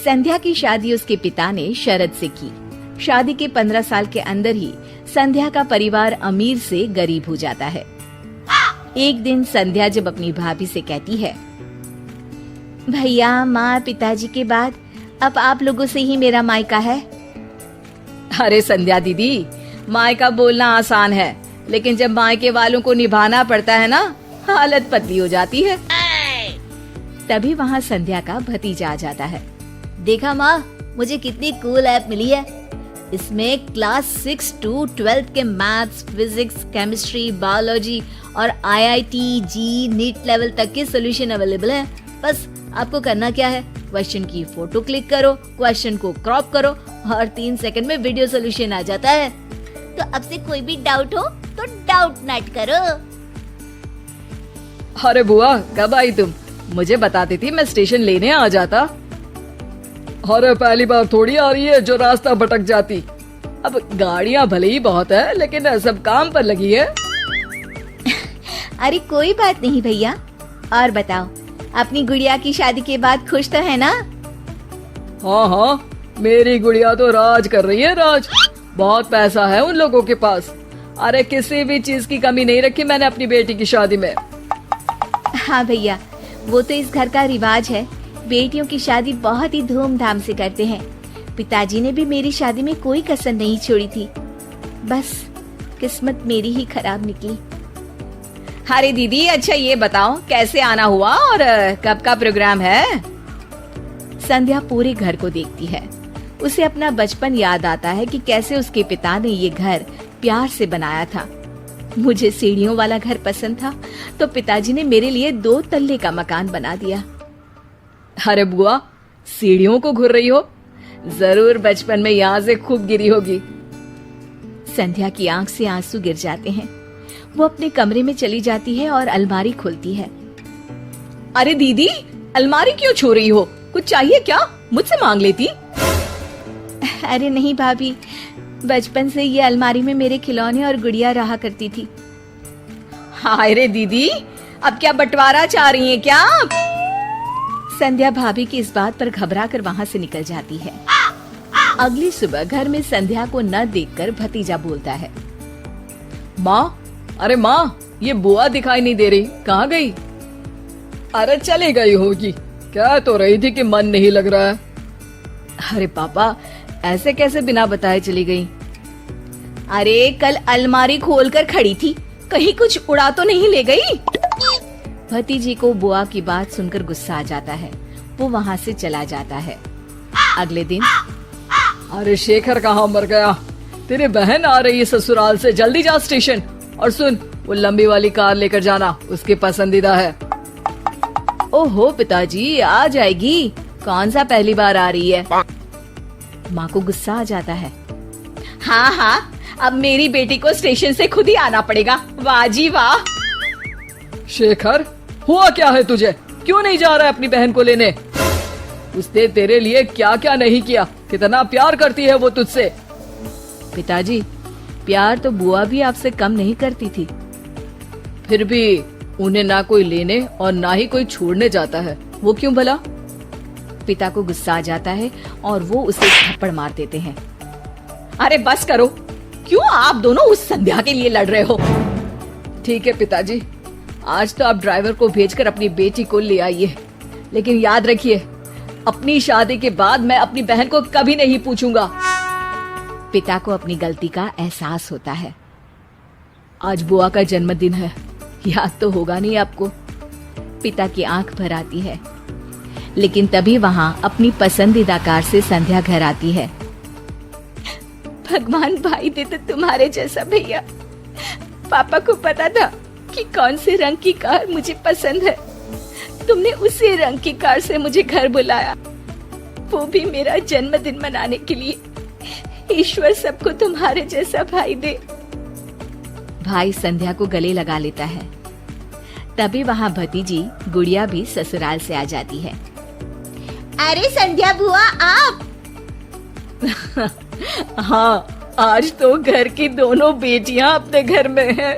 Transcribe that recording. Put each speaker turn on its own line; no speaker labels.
संध्या की शादी उसके पिता ने शरत से की। शादी के 15 साल के अंदर ही संध्या का परिवार अमीर से गरीब हो जाता है। एक दिन संध्या जब अपनी भाभी से कहती है, भैया माँ पिताजी के बाद अब आप लोगों से ही मेरा मायका है।
अरे संध्या दीदी, मायका बोलना आसान है, लेकिन जब मायके वालों को निभाना पड़ता है ना, हालत पतली हो जाती है।
तभी वहाँ संध्या का भतीजा आ जाता है। देखा माँ, मुझे कितनी कूल ऐप मिली है। इसमें क्लास 6 to 12 के मैथ्स, फिजिक्स, केमिस्ट्री, बायोलॉजी और IIT, जी, नीट लेवल तक के सॉल्यूशन अवेलेबल है। बस आपको करना क्या है, क्वेश्चन की फोटो क्लिक करो, क्वेश्चन को क्रॉप करो और 3 सेकंड में वीडियो सॉल्यूशन आ जाता है। तो अब से कोई भी डाउट हो तो डाउट नोट करो।
अरे बुआ, कब आई तुम? मुझे बताती थी, मैं स्टेशन लेने आ जाता। अरे पहली बार थोड़ी आ रही है जो रास्ता भटक जाती। अब गाड़ियाँ भले ही बहुत है, लेकिन सब काम पर लगी है।
अरे कोई बात नहीं भैया। और बताओ, अपनी गुड़िया की शादी के बाद खुश तो है ना?
हाँ हाँ, मेरी गुड़िया तो राज कर रही है, राज। बहुत पैसा है उन लोगों के पास। अरे किसी भी चीज की कमी नहीं रखी मैंने अपनी बेटी की शादी में।
हाँ भैया, वो तो इस घर का रिवाज है। बेटियों की शादी बहुत ही धूमधाम से करते हैं। पिताजी ने भी मेरी शादी में कोई कसर नहीं छोड़ी थी। बस किस्मत मेरी ही खराब निकली।
अरे दीदी, अच्छा ये बताओ कैसे आना हुआ और कब का प्रोग्राम है?
संध्या पूरे घर को देखती है। उसे अपना बचपन याद आता है कि कैसे उसके पिता ने ये घर प्यार से बनाया था। मुझे सीढ़ियों वाला घर पसंद था, तो पिताजी ने मेरे लिए 2 तल्ले का मकान बना दिया।
अरे बुआ, सीढ़ियों को घूर रही हो? जरूर बचपन में यहाँ से खूब गिरी होगी।
संध्या की आंख से आंसू गिर जाते हैं। वो अपने कमरे में चली जाती है और अलमारी खोलती है।
अरे दीदी, अलमारी क्यों छू रही हो? कुछ चाहिए क्या? मुझसे मांग लेती।
अरे नहीं भाभी, बचपन से ये अलमारी में मेरे खिलौने और गुड़िया रहा करती थी।
हाय रे दीदी, अब क्या बंटवारा चाह रही हैं क्या?
संध्या भाभी की इस बात पर घबरा कर वहाँ से निकल जाती है। अगली सुबह घर में संध्या को न देखकर भतीजा बोलता है,
माँ, अरे माँ, ये बुआ दिखाई नहीं दे रही, कहाँ गई? अरे चली गई होगी, कह तो रही थी कि मन नहीं लग रहा है। अरे पापा, ऐसे कैसे बिना बताए चली गई?
अरे कल अलमारी खोलकर खड़ी थी, कहीं कुछ उड़ा तो नहीं ले गई? भतीजी को बुआ की बात सुनकर गुस्सा आ जाता है। वो वहाँ से चला जाता है। अगले दिन,
अरे शेखर कहाँ मर गया? तेरी बहन आ रही है ससुराल से, जल्दी जा स्टेशन। और सुन, वो लंबी वाली कार लेकर जाना, उसकी पसंदीदा है।
ओहो पिताजी, आ जाएगी। कौन सा पहली बार आ रही है? माँ को गुस्सा आ जाता है।
हाँ हाँ, अब मेरी बेटी को स्टेशन से खुद ही आना पड़ेगा। वाह जी वाह। शेखर, हुआ क्या है तुझे? क्यों नहीं जा रहा है अपनी बहन को लेने? उसने तेरे लिए क्या क्या नहीं किया, कितना प्यार करती है वो तुझसे।
पिताजी, प्यार तो बुआ भी आपसे कम नहीं करती थी।
फिर भी उन्हें ना कोई लेने और ना ही कोई छोड़ने जाता है, वो क्यों भला?
पिता को गुस्सा आ जाता है और वो उसे थप्पड़ मार देते हैं।
अरे बस करो, क्यों आप दोनों उस संध्या के लिए लड़ रहे हो? ठीक है पिताजी, आज तो आप ड्राइवर को भेजकर अपनी बेटी को ले आइए, लेकिन याद रखिए, अपनी शादी के बाद मैं अपनी बहन को कभी नहीं पूछूंगा।
पिता को अपनी गलती का एहसास होता है।
आज बुआ का जन्मदिन है,
याद तो होगा नहीं आपको? पिता की आंख भर आती है। लेकिन तभी वहाँ अपनी पसंदीदा कार से संध्या घर आती है। भगवान भाई दे तो तुम्हारे जैसा भैया। पापा को पता था कि कौन से रंग की कार मुझे पसंद है। तुमने उसी रंग की कार से मुझे घर बुलाया, वो भी मेरा जन्मदिन मनाने के लिए। ईश्वर सबको तुम्हारे जैसा भाई दे। भाई संध्या को गले लगा लेता है। तभी वहाँ भतीजी गुड़िया भी ससुराल से आ जाती है। अरे संध्या बुआ, आप?
हाँ, आज तो घर की दोनों बेटियां अपने घर में हैं।